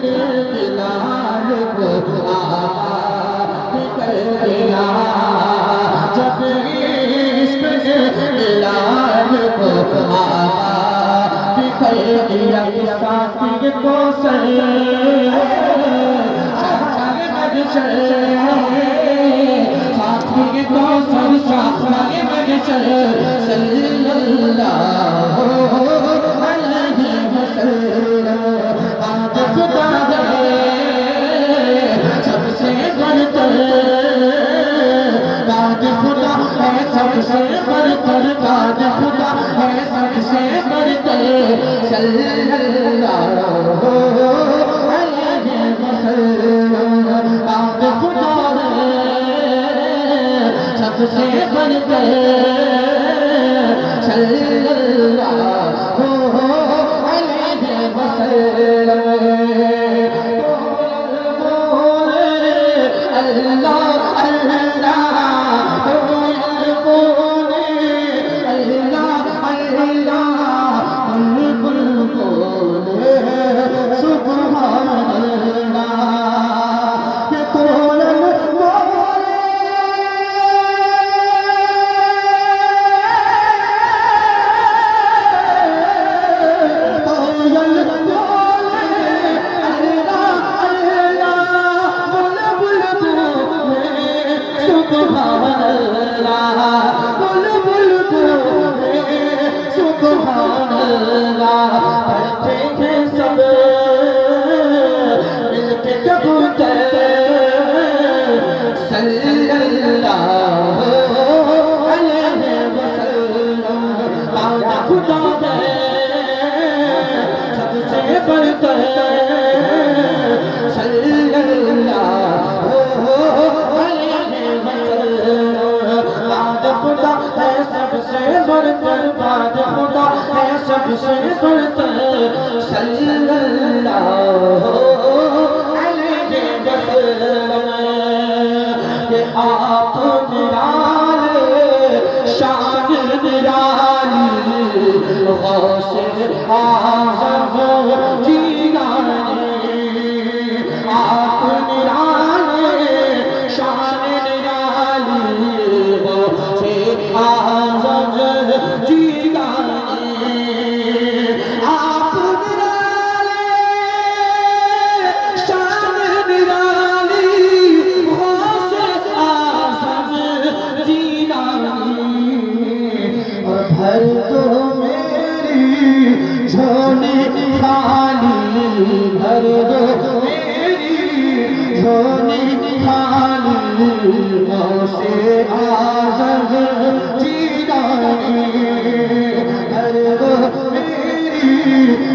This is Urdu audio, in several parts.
بلال کو آباد کر دیا جب عشق نے بلال کو آباد کر دیا ساتھی کو ساتھی کو سر شاہ صلی اللہ علیہ وسلم بات خدا ہے سب سے بڑھ کر بات خدا ہے سب سے بڑھ کر بات خدا ہے سب سے بڑھ کر صلی اللہ علیہ وسلم بات خدا ہے سب سے بڑھ کر صلی اللہ علیہ وسلم اللہ سب سے بڑھتا صلی اللہ علیہ وسلم کہ آپ نرالے شان نرالی غوث اعظم جیلانی آپ نرالے شان نرالی غوث اعظم جیلانی بھر دو میری جھولی خالی غوث اعظم جیلانی بھر دو میری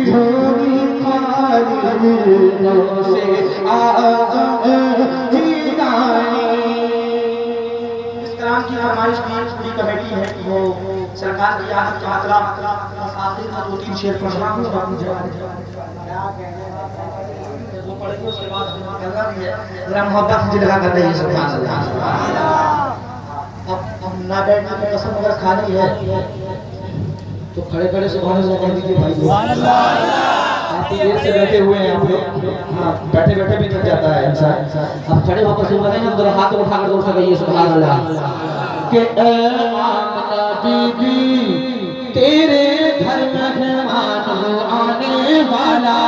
جھولی خالی غوث اعظم جیلانی۔ اس کلام کی فرمائش کی پوری کمیٹی ہے کہ وہ سرکار کی آخر کا مطلب آخر کا دو تین شعر پڑھنا ہوں اور مجھے وہ پڑھیں گے اس کے بعد ذرا محبت سے لگا کر دیں سبحان اللہ۔ اب نہ بیٹھنے کی قسم اگر کھانی ہے تو کھڑے کھڑے سبحان اللہ کہہ دیجیے بھائی سبحان اللہ۔ کافی دیر سے بیٹھے ہوئے ہیں آپ لوگ، بیٹھے بیٹھے بھی تھک جاتا ہے انسان، اب کھڑے ہو کر سبحان اللہ ذرا ہاتھ اٹھا کر دوڑ سکیے سبحان اللہ کہ اے آمنہ بی بی تیرے گھر مہمان آنے والا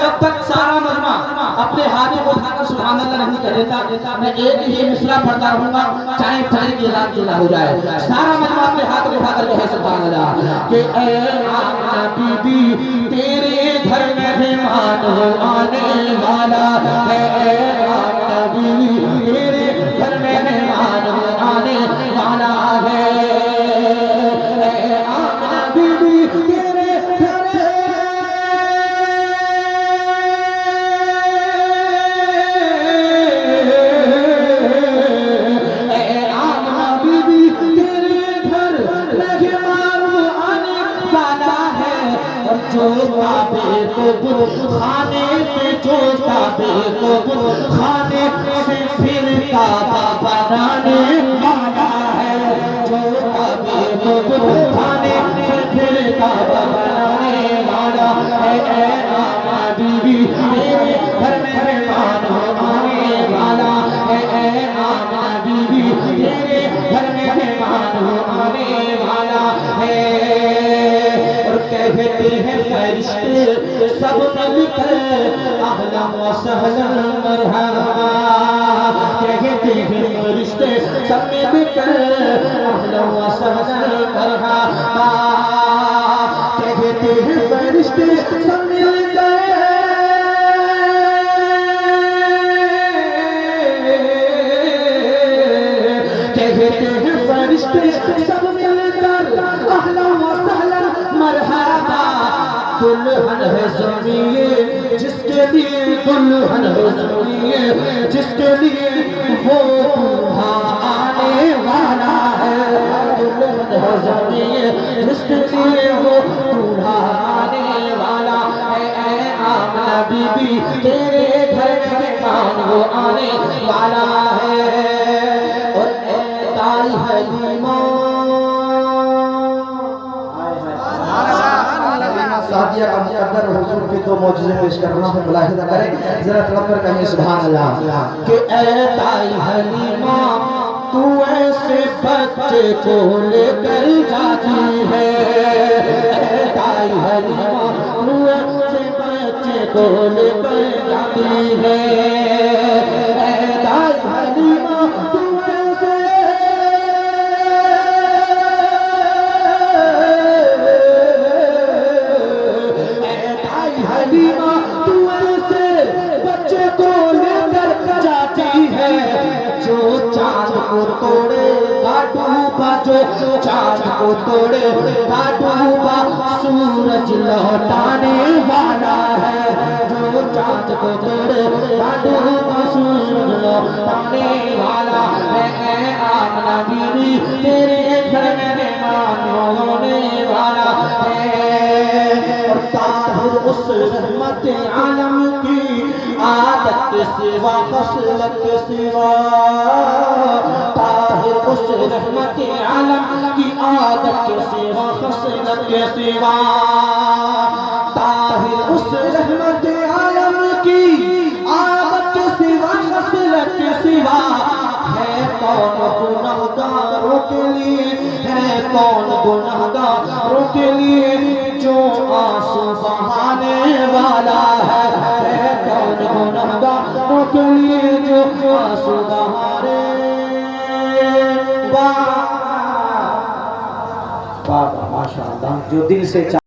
جب تک سارا مجمع اپنے ہاتھوں کو اٹھا کر سبحان اللہ نہیں کہہ دیتا میں ایک ہی مصرع پڑھتا رہوں گا چاہے فجر کی اذان کیوں نہ ہو جائے، سارا مجمع اپنے ہاتھوں کو اٹھا کر کہے سبحان اللہ کہ اے آمنہ بی بی تیرے گھر مہمان آنے والا ہے، اے آمنہ بی بی تیرے گھر مہمان آنے والا ہے، اے آمنہ بی بی تیرے گھر خانے سے جو کعبے کو خانے سے پھر کعبہ بنانے والا ہے، جو کعبے کو خانے سے پھر کعبہ بنانے والا ہے، اے گھر میں مہمان آنے والا ہے، اے آمنہ بی بی تیرے گھر میں مہمان آنے والا ہے۔ اور کہتے ہیں فرشتے سب مل کر اہلا و سہلا مرحبا، کہتے ہیں فرشتے سب مل کر اہلا و سہلا مرحبا، کہتے ہیں فرشتے سب مل کر کہتے ہیں فرشتے سب مل کر اہلا و سہلا مرحبا۔ دلہن ہے زمین جس کے لیے، دلہن ہے زمین جس کے لیے وہ دولہا آنے والا ہے، دلہن ہے زمین جس کے لیے وہ دولہا آنے والا ہے، اے آمنہ بی بی تیرے گھر مہمان وہ آنے والا ہے۔ اور اے دائی حلیمہ سعدیہ کا مقدر حضور کے دو معجزے پیش کر رہا ہوں، ملاحظہ کریں ذرا تڑپ کر کہیں سبحان اللہ، کہ اے دائی حلیمہ تو ایسے بچے کو لے کر جاتی ہے، اے دائی حلیمہ تو ایسے بچے کو لے کر جاتی ہے، اے دائی حلیمہ تو ایسے حلیمہ تو ایسے بچے کو لے کر جاتی ہے، جو چاند کو توڑے گا ڈوبا، جو چاند کو توڑے گا ڈوبا سورج لوٹانے والا ہے، جو چاند کو توڑے گا ڈوبا سورج لوٹانے والا ہے، اے آمنہ بی بی تیرے گھر میں مہمان ہونے والا ہے۔ اور طاہر اس رحمت عالم کی عادت کے سوا خصلت کے سوا، طاہر اس رحمت عالم کی عادت کے سوا خصلت کے سوا، طاہر اس رحمت عالم کی عادت کے سوا خصلت کے سوا، ہے کون گنہگاروں کے لیے، ہے کون گنہگاروں کے لیے جو آنسو بہانے والا ہے، کون گنہگاروں کے لیے جو آنسو بہانے والا۔ ماشاءاللہ جو دل سے